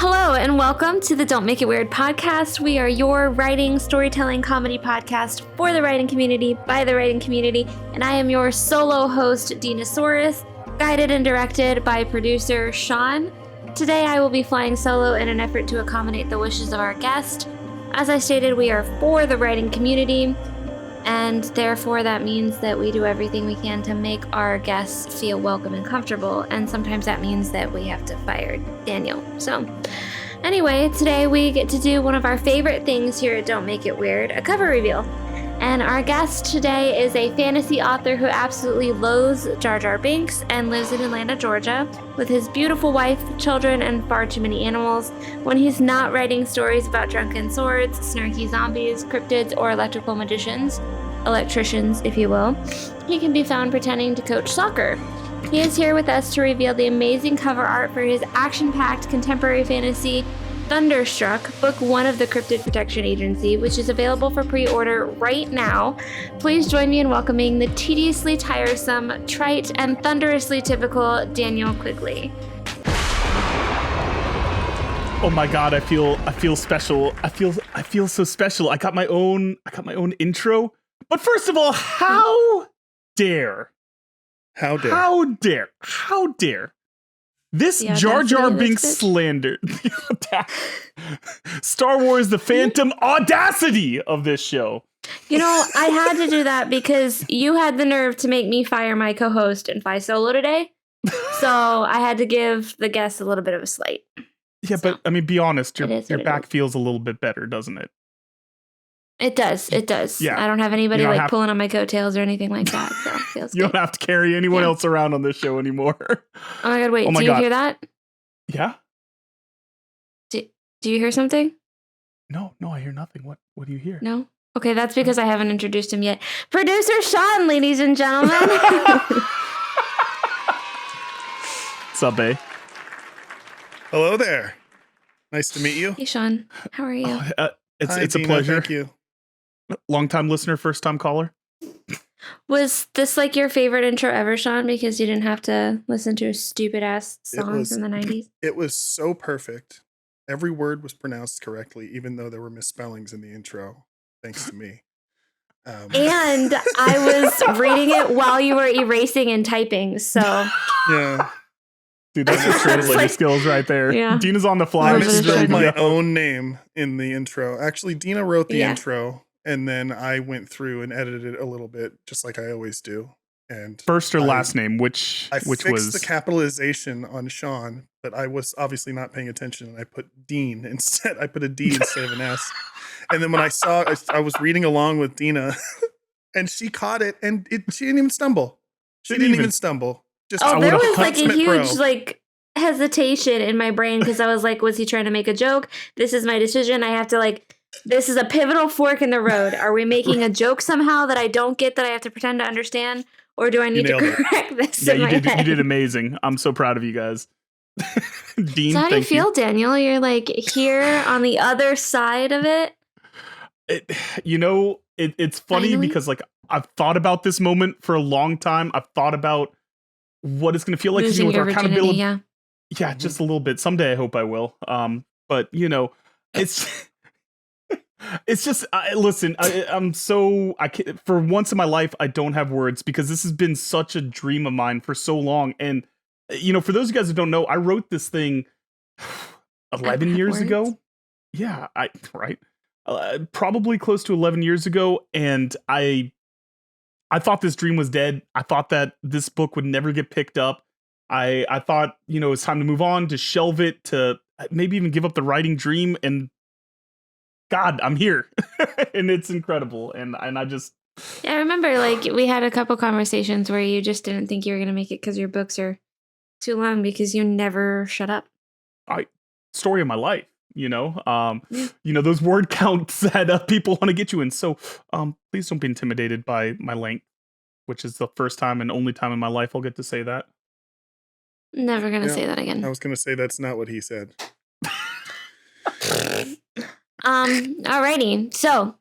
Hello and welcome to the Don't Make It Weird podcast. We are your writing, storytelling, comedy podcast for the writing community, by the writing community, and I am your solo host, Dinosaurus, guided and directed by producer Sean. Today I will be flying solo in an effort to accommodate the wishes of our guest. As I stated, we are for the writing community, and therefore that means that we do everything we can to make our guests feel welcome and comfortable, and sometimes that means that we have to fire Daniel. So anyway, today we get to do one of our favorite things here at Don't Make It Weird, a cover reveal. And our guest today is a fantasy author who absolutely loathes Jar Jar Binks and lives in Atlanta, Georgia, with his beautiful wife, children, and far too many animals. When he's not writing stories about drunken swords, snarky zombies, cryptids, or electrical magicians, electricians, if you will, he can be found pretending to coach soccer. He is here with us to reveal the amazing cover art for his action-packed contemporary fantasy, Thunderstruck, book 1 of the Cryptid Protection Agency, which is available for pre-order right now. Please join me in welcoming the tediously tiresome, trite, and thunderously typical Daniel Quigley. Oh my God, I feel special. I feel so special. I got my own intro. But first of all, how dare this Jar Jar Binks slander, Star Wars The Phantom audacity of this show. You know, I had to do that because you had the nerve to make me fire my co-host and fly solo today. So I had to give the guests a little bit of a slight. Yeah, so, but I mean, be honest, your back feels a little bit better, doesn't it? It does. Yeah. I don't have anybody pulling on my coattails or anything like that. So it feels you good. Don't have to carry anyone else around on this show anymore. Oh my God, wait. Do you hear that? Yeah. Do you hear something? No, I hear nothing. What do you hear? No? Okay, that's because I haven't introduced him yet. Producer Sean, ladies and gentlemen. What's up, bae? Hello there. Nice to meet you. Hey, Sean. How are you? It's Dina, a pleasure. Thank you. Long-time listener, first-time caller. Was this like your favorite intro ever, Sean? Because you didn't have to listen to a stupid-ass song from the 90s? It was so perfect. Every word was pronounced correctly, even though there were misspellings in the intro, thanks to me. And I was reading it while you were erasing and typing, so... Yeah. Dude, that's your translator skills right there. Yeah. Dina's on the fly. I misspelled my own name in the intro. Actually, Dina wrote the intro, and then I went through and edited it a little bit, just like I always do. And first or last name, which fixed was the capitalization on Sean, but I was obviously not paying attention, and I put Dean instead. I put a D instead of an S. And then when I saw, I was reading along with Dina, and she caught it, and she didn't even stumble. She didn't even stumble. Just there was like a huge hesitation in my brain because I was like, was he trying to make a joke? This is my decision. I have to this is a pivotal fork in the road. Are we making a joke somehow that I don't get that I have to pretend to understand? Or do I need to correct this in my head? You did amazing. I'm so proud of you guys. Dean, so how do you feel, Daniel? You're like here on the other side of it? It's funny because I've thought about this moment for a long time. I've thought about what it's going to feel like with our accountability. Yeah, just a little bit. Someday I hope I will. But it's it's just listen. For once in my life I don't have words because this has been such a dream of mine for so long. And for those of you guys who don't know, I wrote this thing 11 years ago. Yeah, probably close to 11 years ago, and I thought this dream was dead. I thought that this book would never get picked up. I thought, it was time to move on, to shelve it, to maybe even give up the writing dream. And God, I'm here. And it's incredible. And I just... Yeah, I remember we had a couple conversations where you just didn't think you were going to make it because your books are too long because you never shut up. Story of my life. Those word counts that people want to get you in. So please don't be intimidated by my length, which is the first time and only time in my life I'll get to say that. Never going to say that again. I was going to say that's not what he said. Alrighty. So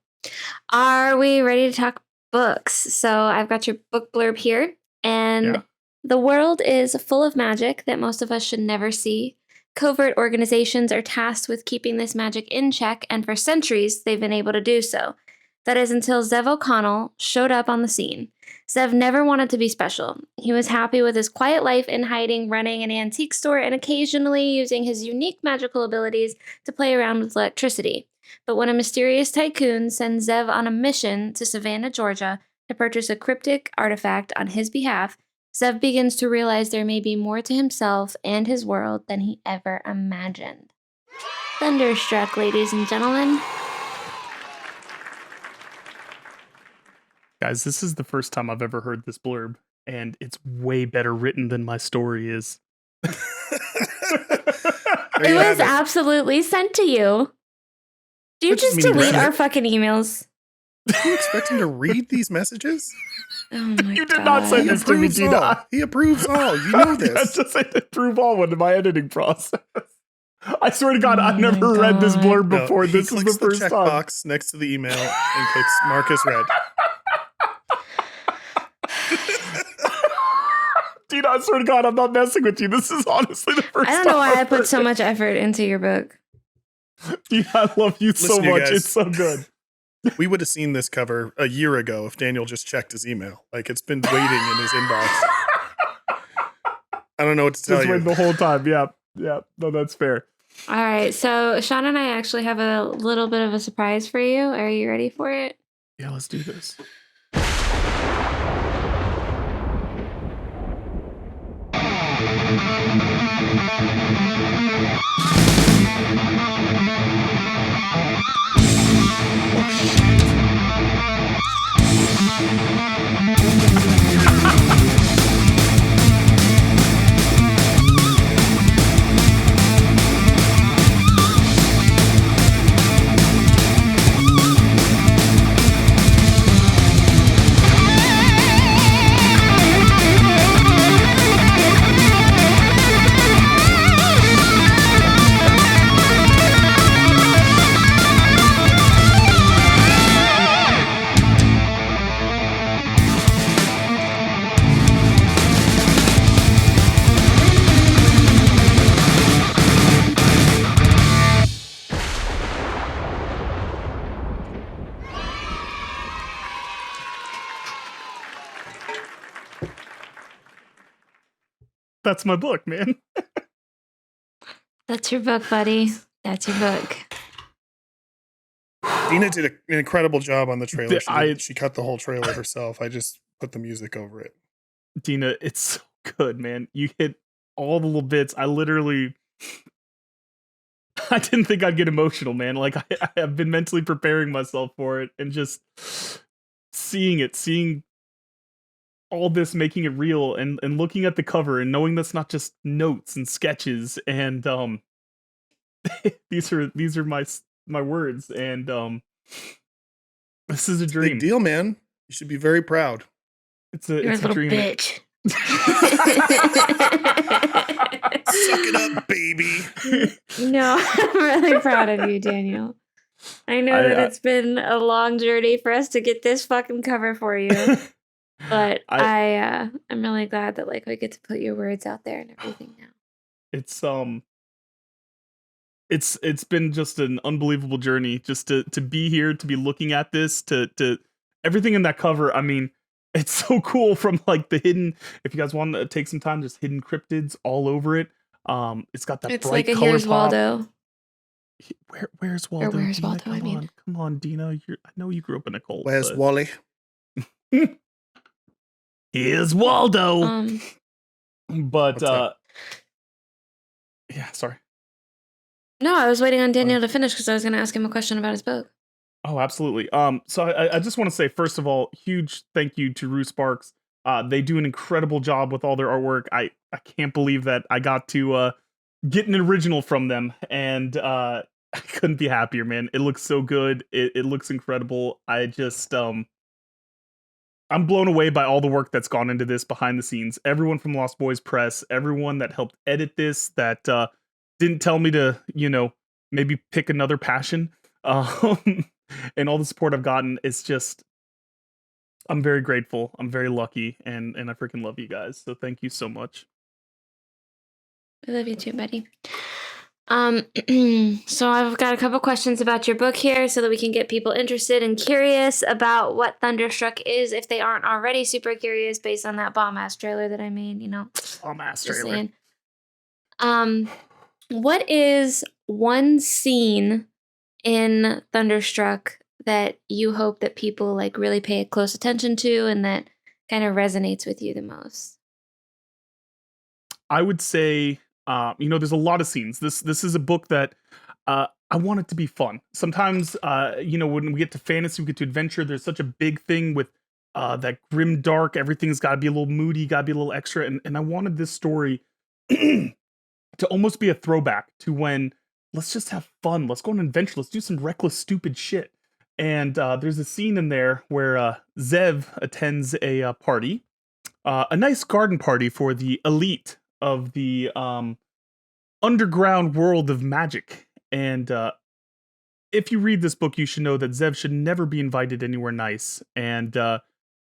are we ready to talk books? So I've got your book blurb here, and the world is full of magic that most of us should never see. covert organizations are tasked with keeping this magic in check, and for centuries they've been able to do so. That is until Zev O'Connell showed up on the scene. Zev never wanted to be special. He was happy with his quiet life in hiding, running an antique store, and occasionally using his unique magical abilities to play around with electricity. But when a mysterious tycoon sends Zev on a mission to Savannah, Georgia, to purchase a cryptic artifact on his behalf, Zev begins to realize there may be more to himself and his world than he ever imagined. Thunderstruck, ladies and gentlemen. Guys, this is the first time I've ever heard this blurb, and it's way better written than my story is. It was absolutely sent to you. Do you just delete our fucking emails? Are you expecting to read these messages? Oh my You did not send this to me, Dina. He approves all. You know this. Just approve all one in my editing process. I swear to God, I've never read this blurb before. This is the first time. Checkbox next to the email and clicks mark as read. Dina, I swear to God, I'm not messing with you. This is honestly the first time. I don't know why I put so much effort into your book. Dina, I love you so much. Guys, it's so good. We would have seen this cover a year ago if Daniel just checked his email. Like, it's been waiting in his inbox. I don't know what to tell you. Waiting the whole time. Yeah. No, that's fair. All right. So Sean and I actually have a little bit of a surprise for you. Are you ready for it? Yeah, let's do this. That's my book, man. That's your book, buddy. That's your book. Dina did an incredible job on the trailer. She cut the whole trailer herself. I just put the music over it. Dina, it's so good, man. You hit all the little bits. I didn't think I'd get emotional, man. Like, I have been mentally preparing myself for it, and just seeing all this, making it real, and looking at the cover and knowing that's not just notes and sketches, and these are my words, and this is a dream. Big deal, man. You should be very proud. You're a little dream. Bitch. Suck it up, baby. No, I'm really proud of you, Daniel. I know that it's been a long journey for us to get this fucking cover for you. But I'm really glad that like we get to put your words out there and everything now. It's been just an unbelievable journey just to be here, to be looking at this, to everything in that cover. I mean, it's so cool, from like the hidden, if you guys want to take some time, just hidden cryptids all over it. It's got that it's bright like a color Here's pop. Waldo. Where's Waldo? Or where's Dina? Waldo? Come on, Dina. I know you grew up in a cult. Where's Wally? Here's Waldo. But yeah, sorry. No, I was waiting on Daniel to finish because I was going to ask him a question about his book. Oh, absolutely. So I just want to say, first of all, huge thank you to Rue Sparks. They do an incredible job with all their artwork. I can't believe that I got to get an original from them, and I couldn't be happier, man. It looks so good. It looks incredible. I just I'm blown away by all the work that's gone into this behind the scenes. Everyone from Lost Boys Press, everyone that helped edit this, that didn't tell me to, maybe pick another passion. And all the support I've gotten, it's just, I'm very grateful. I'm very lucky, and I freaking love you guys. So thank you so much. I love you too, buddy. So I've got a couple questions about your book here so that we can get people interested and curious about what Thunderstruck is if they aren't already super curious based on that bomb-ass trailer that I made, Bomb-ass Just trailer. saying. What is one scene in Thunderstruck that you hope that people like really pay close attention to and that kind of resonates with you the most? I would say, there's a lot of scenes. This is a book that I want it to be fun. Sometimes, when we get to fantasy, we get to adventure. There's such a big thing with that grim dark. Everything's got to be a little moody, got to be a little extra. And I wanted this story to almost be a throwback to when let's just have fun. Let's go on an adventure. Let's do some reckless, stupid shit. And there's a scene in there where Zev attends a party, a nice garden party for the elite of the underground world of magic. And if you read this book, you should know that Zev should never be invited anywhere nice. And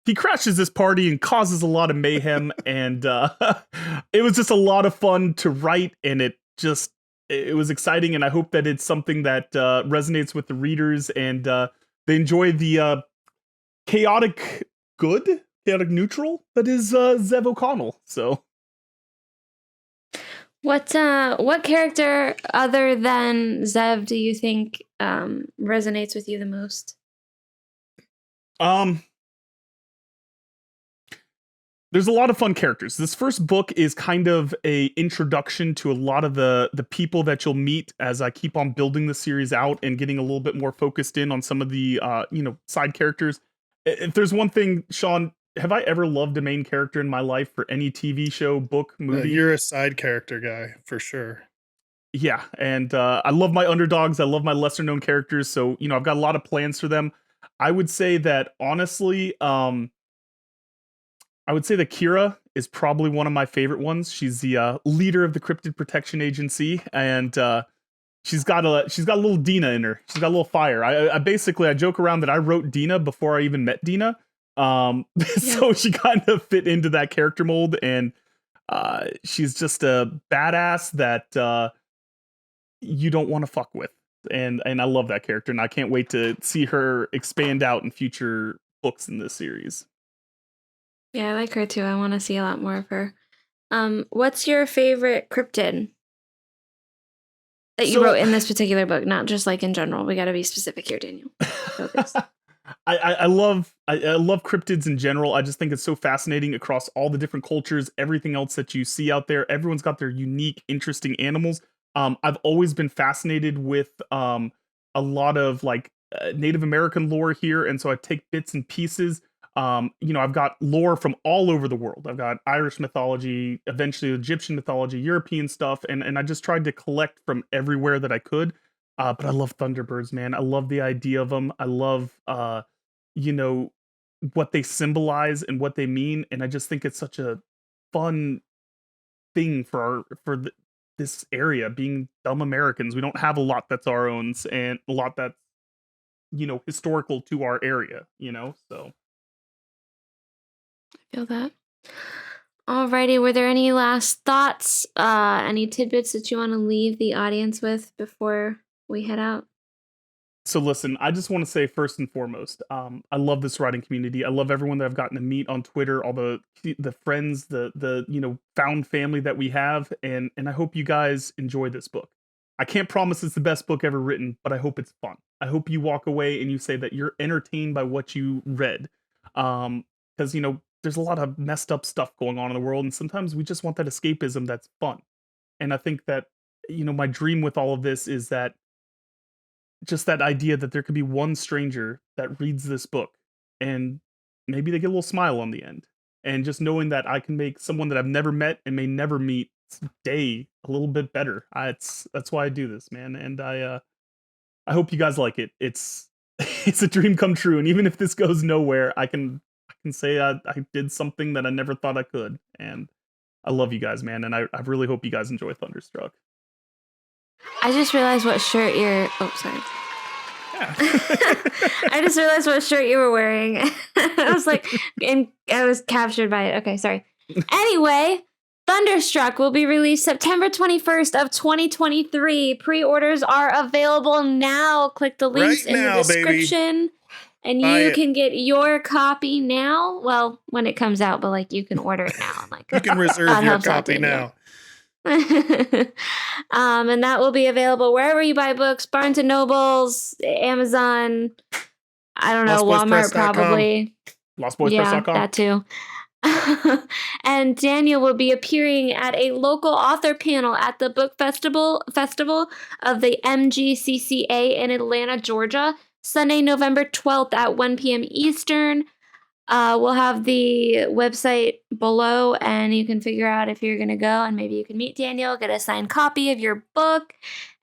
he crashes this party and causes a lot of mayhem. And it was just a lot of fun to write. And it was exciting. And I hope that it's something that resonates with the readers and they enjoy the chaotic neutral that is Zev O'Connell. So. What character other than Zev do you think resonates with you the most? There's a lot of fun characters. This first book is kind of a introduction to a lot of the people that you'll meet as I keep on building the series out and getting a little bit more focused in on some of the side characters. If there's one thing, Sean, have I ever loved a main character in my life for any TV show, book, movie? You're a side character guy for sure. Yeah, and I love my underdogs. I love my lesser known characters. So I've got a lot of plans for them. I would say that honestly, I would say that Kira is probably one of my favorite ones. She's the leader of the Cryptid Protection Agency, and she's got a little Dina in her. She's got a little fire. I joke around that I wrote Dina before I even met Dina. So she kind of fit into that character mold, and she's just a badass that you don't want to fuck with, and I love that character, and I can't wait to see her expand out in future books in this series. Yeah, I like her too. I want to see a lot more of her. What's your favorite cryptid that you wrote in this particular book? Not just like in general. We got to be specific here, Daniel. Focus. I love cryptids in general. I just think it's so fascinating across all the different cultures, everything else that you see out there. Everyone's got their unique, interesting animals. I've always been fascinated with a lot of like Native American lore here, and so I take bits and pieces. I've got lore from all over the world. I've got Irish mythology, eventually Egyptian mythology, European stuff, and I just tried to collect from everywhere that I could. But I love Thunderbirds, man. I love the idea of them. I love, what they symbolize and what they mean. And I just think it's such a fun thing for this area, being dumb Americans. We don't have a lot that's our own and a lot that's, historical to our area, so. I feel that. Alrighty, were there any last thoughts, any tidbits that you want to leave the audience with before we head out? So listen, I just want to say first and foremost, I love this writing community. I love everyone that I've gotten to meet on Twitter, all the friends, the found family that we have, and I hope you guys enjoy this book. I can't promise it's the best book ever written, but I hope it's fun. I hope you walk away and you say that you're entertained by what you read, because there's a lot of messed up stuff going on in the world, and sometimes we just want that escapism that's fun. And I think that my dream with all of this is that just that idea that there could be one stranger that reads this book and maybe they get a little smile on the end. And just knowing that I can make someone that I've never met and may never meet day a little bit better. That's why I do this, man. And I hope you guys like it. It's a dream come true. And even if this goes nowhere, I can say I did something that I never thought I could. And I love you guys, man. And I really hope you guys enjoy Thunderstruck. I just realized what shirt you're... Oh, sorry. Yeah. I just realized what shirt you were wearing. I was like... I was captured by it. Okay, sorry. Anyway, Thunderstruck will be released September 21st of 2023. Pre-orders are available now. Click the links in the description. Baby. And you can get your copy now. Well, when it comes out, but like you can order it now. Like you can reserve your copy now. And that will be available wherever you buy books: Barnes and Nobles, Amazon. I don't know, Walmart probably. LostBoysPress.com. That too. And Daniel will be appearing at a local author panel at the book festival of the MGCCA in Atlanta, Georgia, Sunday, November 12th at 1 p.m. Eastern. We'll have the website below, and you can figure out if you're going to go, and maybe you can meet Daniel, get a signed copy of your book,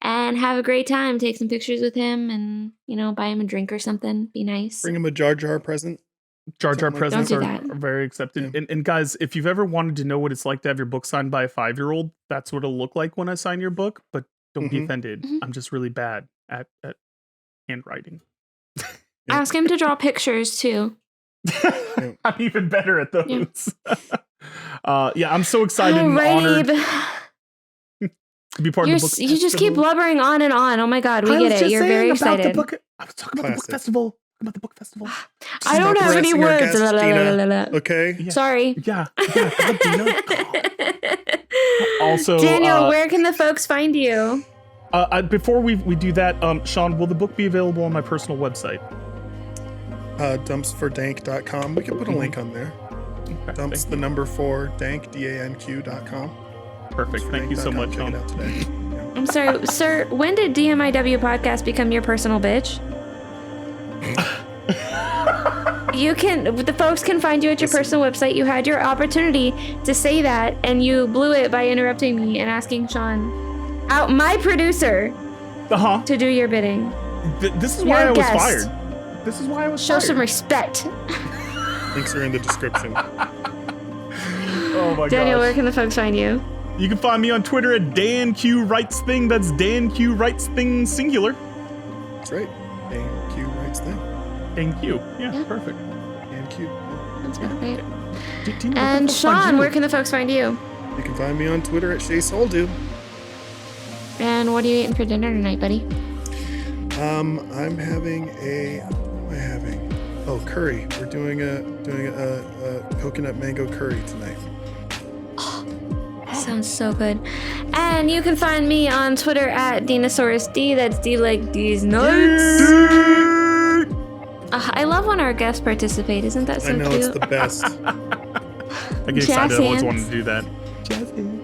and have a great time. Take some pictures with him and, buy him a drink or something. Be nice. Bring him a Jar Jar present. Jar Jar presents are very accepted. Yeah. And guys, if you've ever wanted to know what it's like to have your book signed by a 5-year-old, that's what it'll look like when I sign your book. But don't be offended. I'm just really bad at handwriting. Ask him to draw pictures too. I'm even better at those. I'm so excited and honored to be part of the book festival. You just keep blubbering on and on. Oh my God, we get it. You're very excited. I was talking about the book festival. I don't have any words. Okay. Yeah. Sorry. Yeah. Also, Daniel, where can the folks find you? Before we do that, Sean, will the book be available on my personal website? Dumpsfordank.com. We can put a link on there. Okay, Dumps the number 4 dank DANQ.com. Perfect. Thank you so much, Sean. I'm sorry, sir. When did DMIW podcast become your personal bitch? The folks can find you at your personal website. You had your opportunity to say that, and you blew it by interrupting me and asking Sean, my producer, to do your bidding. This is why I was fired. This is why I was Show some respect. Links are in the description. Oh my god. Daniel, where can the folks find you? You can find me on Twitter at DanQWritesThing. That's DanQWritesThing singular. That's right. DanQWritesThing. DanQ. Yeah, perfect. DanQ. That's perfect. And Sean, where can the folks find you? You can find me on Twitter at ShaySoldu. And what are you eating for dinner tonight, buddy? I'm having what am I having? Oh, curry. We're doing a coconut mango curry tonight. Oh, that sounds so good. And you can find me on Twitter at DinosaurusD. That's D like D's nuts. I love when our guests participate. Isn't that so cute? I know, it's the best. I get excited. I always wanted to do that. Jazz hands.